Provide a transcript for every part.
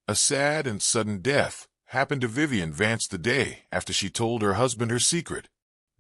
A sad and sudden death happened to Vivian Vance the day after she told her husband her secret.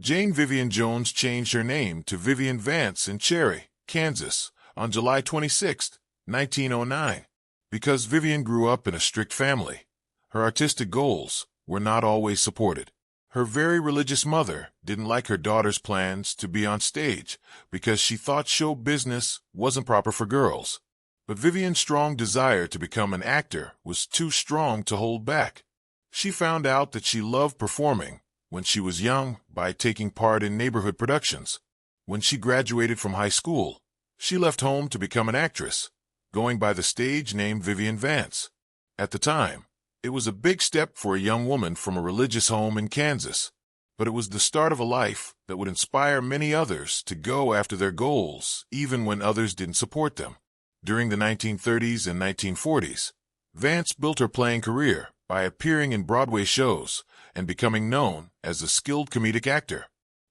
Jane Vivian Jones changed her name to Vivian Vance in Cherry, Kansas, on July 26, 1909. Because Vivian grew up in a strict family, her artistic goals were not always supported. Her very religious mother didn't like her daughter's plans to be on stage because she thought show business wasn't proper for girls. But Vivian's strong desire to become an actor was too strong to hold back. She found out that she loved performing when she was young by taking part in neighborhood productions. When she graduated from high school, she left home to become an actress, going by the stage name Vivian Vance. At the time, it was a big step for a young woman from a religious home in Kansas, but it was the start of a life that would inspire many others to go after their goals, even when others didn't support them. During the 1930s and 1940s, Vance built her playing career by appearing in Broadway shows and becoming known as a skilled comedic actor.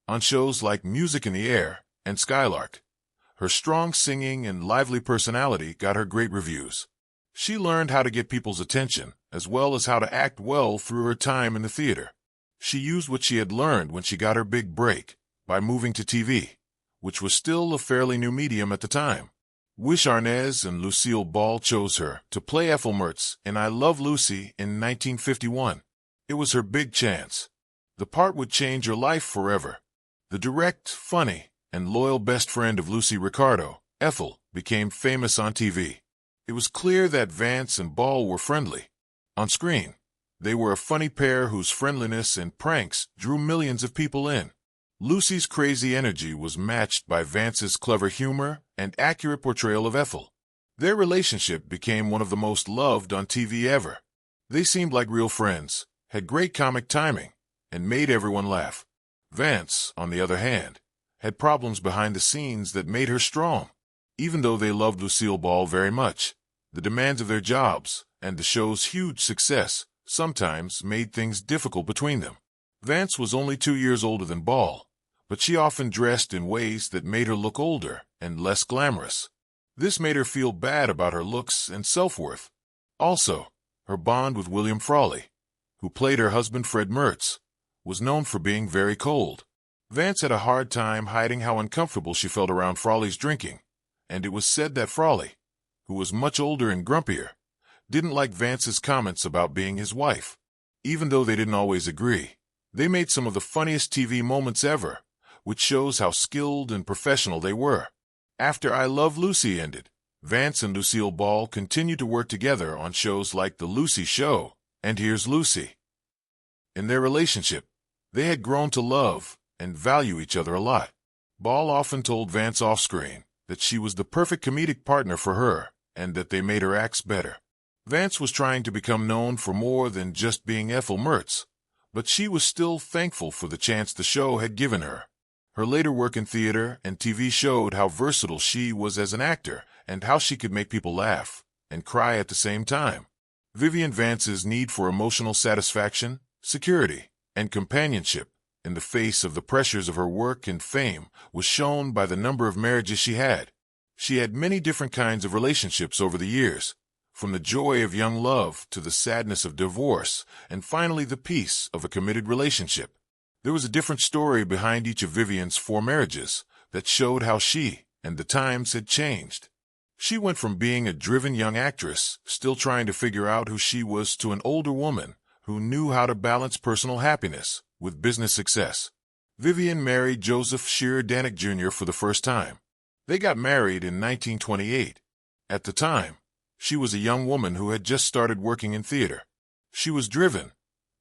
On shows like Music in the Air and Skylark, her strong singing and lively personality got her great reviews. She learned how to get people's attention, as well as how to act well through her time in the theater. She used what she had learned when she got her big break by moving to TV, which was still a fairly new medium at the time. Wish Arnaz and Lucille Ball chose her to play Ethel Mertz in I Love Lucy in 1951. It was her big chance. The part would change her life forever. The direct, funny, and loyal best friend of Lucy Ricardo, Ethel, became famous on TV. It was clear that Vance and Ball were friendly. On screen, they were a funny pair whose friendliness and pranks drew millions of people in. Lucy's crazy energy was matched by Vance's clever humor and accurate portrayal of Ethel. Their relationship became one of the most loved on TV ever. They seemed like real friends, had great comic timing, and made everyone laugh. Vance, on the other hand, had problems behind the scenes that made her strong. Even though they loved Lucille Ball very much, the demands of their jobs and the show's huge success sometimes made things difficult between them. Vance was only 2 years older than Ball, but she often dressed in ways that made her look older and less glamorous. This made her feel bad about her looks and self-worth. Also, her bond with William Frawley, who played her husband Fred Mertz, was known for being very cold. Vance had a hard time hiding how uncomfortable she felt around Frawley's drinking, and it was said that Frawley, who was much older and grumpier, didn't like Vance's comments about being his wife. Even though they didn't always agree, they made some of the funniest TV moments ever, which shows how skilled and professional they were. After I Love Lucy ended, Vance and Lucille Ball continued to work together on shows like The Lucy Show and Here's Lucy. In their relationship, they had grown to love and value each other a lot. Ball often told Vance off-screen that she was the perfect comedic partner for her and that they made her acts better. Vance was trying to become known for more than just being Ethel Mertz, but she was still thankful for the chance the show had given her. Her later work in theater and TV showed how versatile she was as an actor and how she could make people laugh and cry at the same time. Vivian Vance's need for emotional satisfaction, security, and companionship in the face of the pressures of her work and fame was shown by the number of marriages she had. She had many different kinds of relationships over the years, from the joy of young love to the sadness of divorce, and finally the peace of a committed relationship. There was a different story behind each of Vivian's 4 marriages that showed how she and the times had changed. She went from being a driven young actress, still trying to figure out who she was, to an older woman who knew how to balance personal happiness with business success. Vivian married Joseph Shearer Danick Jr. for the first time. They got married in 1928. At the time, she was a young woman who had just started working in theater. She was driven,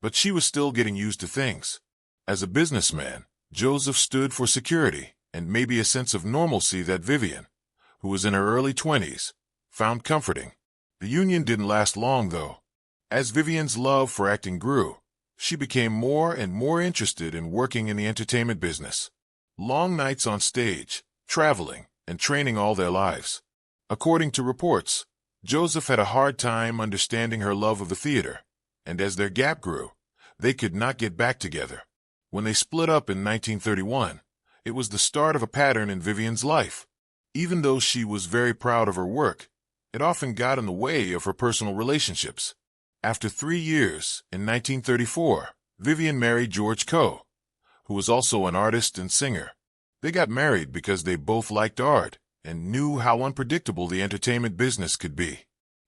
but she was still getting used to things. As a businessman, Joseph stood for security and maybe a sense of normalcy that Vivian, who was in her early 20s, found comforting. The union didn't last long, though. As Vivian's love for acting grew, she became more and more interested in working in the entertainment business. Long nights on stage, traveling, and training all their lives. According to reports, Joseph had a hard time understanding her love of the theater, and as their gap grew, they could not get back together. When they split up in 1931, it was the start of a pattern in Vivian's life. Even though she was very proud of her work, it often got in the way of her personal relationships. After 3 years, in 1934, Vivian married George Coe, who was also an artist and singer. They got married because they both liked art and knew how unpredictable the entertainment business could be.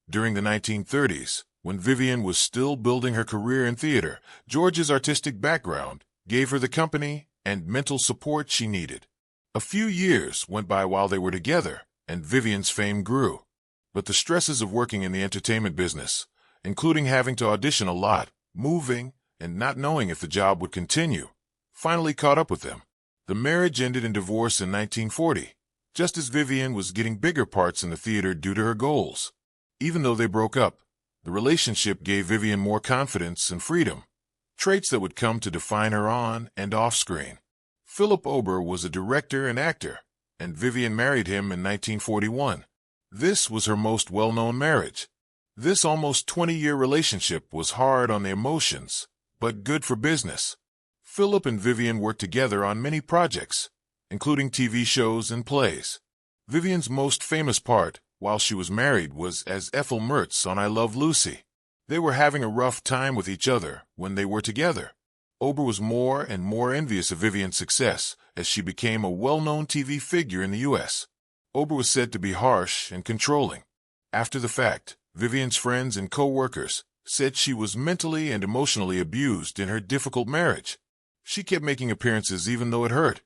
During the 1930s, when Vivian was still building her career in theater, George's artistic background gave her the company and mental support she needed. A few years went by while they were together, and Vivian's fame grew. But the stresses of working in the entertainment business, including having to audition a lot, moving, and not knowing if the job would continue, finally caught up with them. The marriage ended in divorce in 1940, just as Vivian was getting bigger parts in the theater due to her goals. Even though they broke up, the relationship gave Vivian more confidence and freedom, traits that would come to define her on and off screen. Philip Ober was a director and actor, and Vivian married him in 1941. This was her most well-known marriage. This almost 20-year relationship was hard on the emotions, but good for business. Philip and Vivian worked together on many projects, including TV shows and plays. Vivian's most famous part while she was married was as Ethel Mertz on I Love Lucy. They were having a rough time with each other when they were together. Ober was more and more envious of Vivian's success as she became a well-known TV figure in the U.S. Ober was said to be harsh and controlling. After the fact, Vivian's friends and co-workers said she was mentally and emotionally abused in her difficult marriage. She kept making appearances even though it hurt,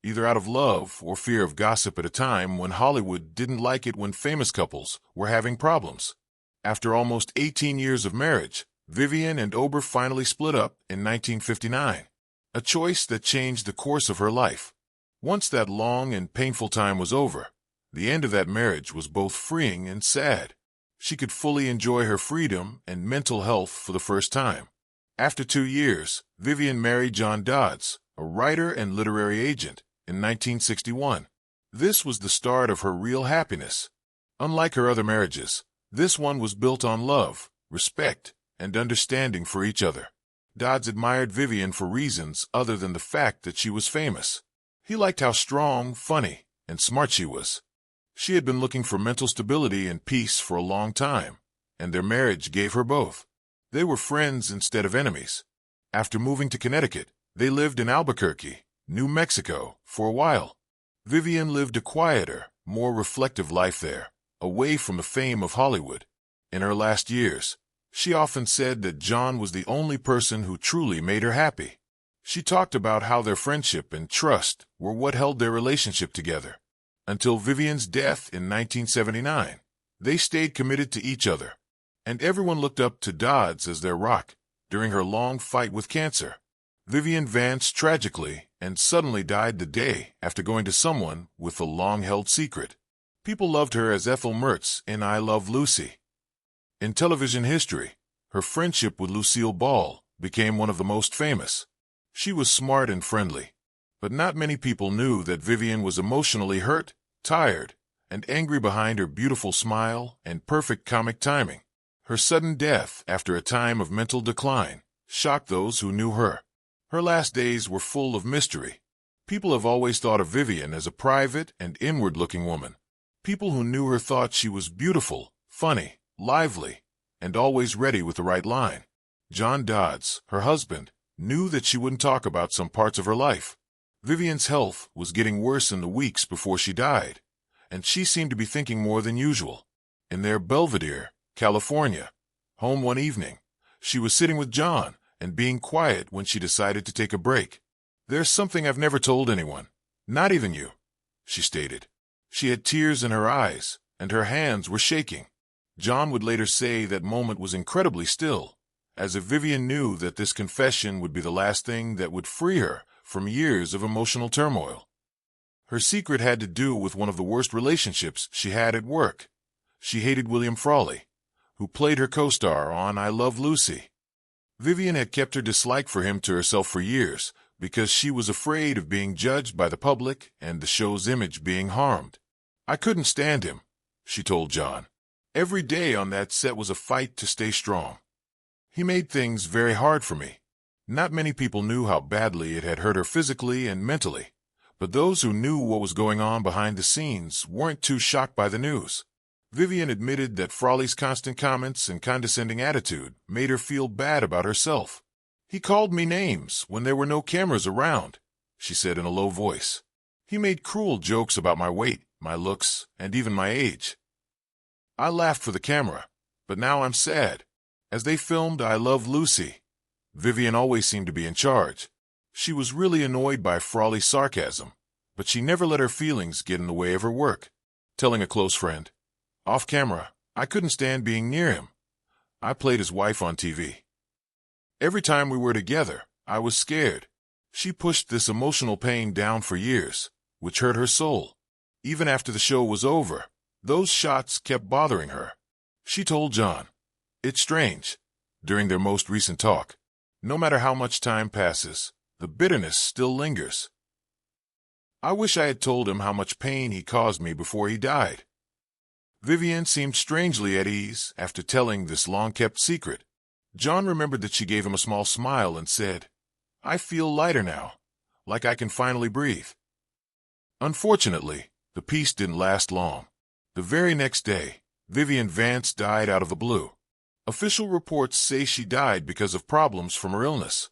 either out of love or fear of gossip at a time when Hollywood didn't like it when famous couples were having problems. After almost 18 years of marriage, Vivian and Ober finally split up in 1959, a choice that changed the course of her life. Once that long and painful time was over, the end of that marriage was both freeing and sad. She could fully enjoy her freedom and mental health for the first time. After 2 years, Vivian married John Dodds, a writer and literary agent, in 1961. This was the start of her real happiness. Unlike her other marriages, this one was built on love, respect, and understanding for each other. Dodds admired Vivian for reasons other than the fact that she was famous. He liked how strong, funny, and smart she was. She had been looking for mental stability and peace for a long time, and their marriage gave her both. They were friends instead of enemies. After moving to Connecticut, they lived in Albuquerque, New Mexico, for a while. Vivian lived a quieter, more reflective life there, away from the fame of Hollywood. In her last years, she often said that John was the only person who truly made her happy. She talked about how their friendship and trust were what held their relationship together. Until Vivian's death in 1979, they stayed committed to each other, and everyone looked up to Dodds as their rock during her long fight with cancer. Vivian Vance tragically and suddenly died the day after going to someone with a long-held secret. People loved her as Ethel Mertz in I Love Lucy. In television history, her friendship with Lucille Ball became one of the most famous. She was smart and friendly, but not many people knew that Vivian was emotionally hurt, tired, and angry behind her beautiful smile and perfect comic timing. Her sudden death after a time of mental decline shocked those who knew her. Her last days were full of mystery. People have always thought of Vivian as a private and inward-looking woman. People who knew her thought she was beautiful, funny, lively, and always ready with the right line. John Dodds, her husband, knew that she wouldn't talk about some parts of her life. Vivian's health was getting worse in the weeks before she died, and she seemed to be thinking more than usual. In their Belvedere, California, home one evening, she was sitting with John and being quiet when she decided to take a break. "There's something I've never told anyone, not even you," she stated. She had tears in her eyes, and her hands were shaking. John would later say that moment was incredibly still, as if Vivian knew that this confession would be the last thing that would free her from years of emotional turmoil. Her secret had to do with one of the worst relationships she had at work. She hated William Frawley, who played her co-star on I Love Lucy. Vivian had kept her dislike for him to herself for years because she was afraid of being judged by the public and the show's image being harmed. "I couldn't stand him," she told John. "Every day on that set was a fight to stay strong. He made things very hard for me." Not many people knew how badly it had hurt her physically and mentally, but those who knew what was going on behind the scenes weren't too shocked by the news. Vivian admitted that Frawley's constant comments and condescending attitude made her feel bad about herself. "He called me names when there were no cameras around," she said in a low voice. "He made cruel jokes about my weight, my looks, and even my age. I laughed for the camera, but now I'm sad. As they filmed I Love Lucy, Vivian always seemed to be in charge. She was really annoyed by Frawley's sarcasm, but she never let her feelings get in the way of her work, telling a close friend, "Off camera, I couldn't stand being near him. I played his wife on TV. Every time we were together, I was scared." She pushed this emotional pain down for years, which hurt her soul. Even after the show was over, those shots kept bothering her. She told John, "It's strange," during their most recent talk. "No matter how much time passes, the bitterness still lingers. I wish I had told him how much pain he caused me before he died." Vivian seemed strangely at ease after telling this long-kept secret. John remembered that she gave him a small smile and said, "I feel lighter now, like I can finally breathe." Unfortunately, the peace didn't last long. The very next day, Vivian Vance died out of the blue. Official reports say she died because of problems from her illness,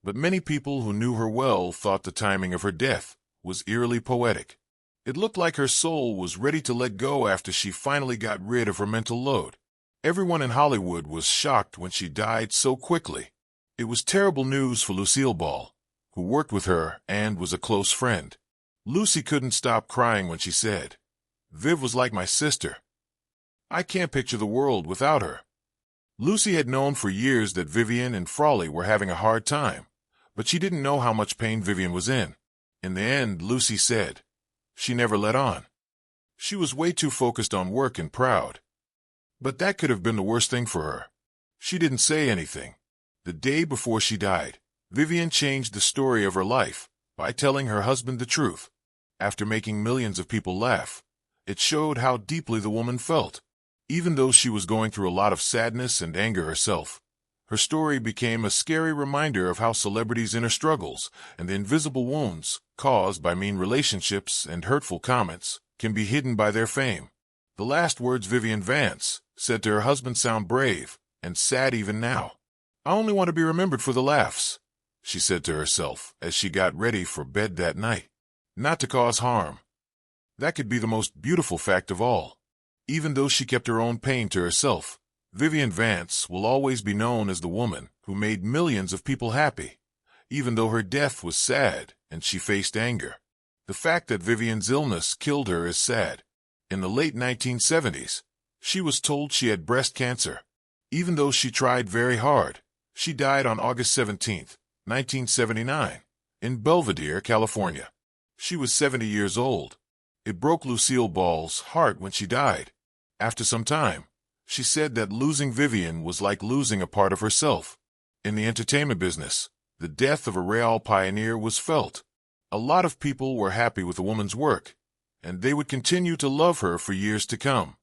but many people who knew her well thought the timing of her death was eerily poetic. It looked like her soul was ready to let go after she finally got rid of her mental load. Everyone in Hollywood was shocked when she died so quickly. It was terrible news for Lucille Ball, who worked with her and was a close friend. Lucy couldn't stop crying when she said, "Viv was like my sister. I can't picture the world without her." Lucy had known for years that Vivian and Frawley were having a hard time, but she didn't know how much pain Vivian was in. In the end, Lucy said, she never let on. She was way too focused on work and proud. But that could have been the worst thing for her. She didn't say anything. The day before she died, Vivian changed the story of her life by telling her husband the truth. After making millions of people laugh, it showed how deeply the woman felt. Even though she was going through a lot of sadness and anger herself, her story became a scary reminder of how celebrities' inner struggles and the invisible wounds caused by mean relationships and hurtful comments can be hidden by their fame. The last words Vivian Vance said to her husband sound brave and sad even now. "I only want to be remembered for the laughs," she said to herself as she got ready for bed that night. Not to cause harm. That could be the most beautiful fact of all. Even though she kept her own pain to herself, Vivian Vance will always be known as the woman who made millions of people happy, even though her death was sad and she faced anger. The fact that Vivian's illness killed her is sad. In the late 1970s, she was told she had breast cancer. Even though she tried very hard, she died on August 17, 1979, in Belvedere, California. She was 70 years old. It broke Lucille Ball's heart when she died. After some time, she said that losing Vivian was like losing a part of herself. In the entertainment business, the death of a real pioneer was felt. A lot of people were happy with the woman's work, and they would continue to love her for years to come.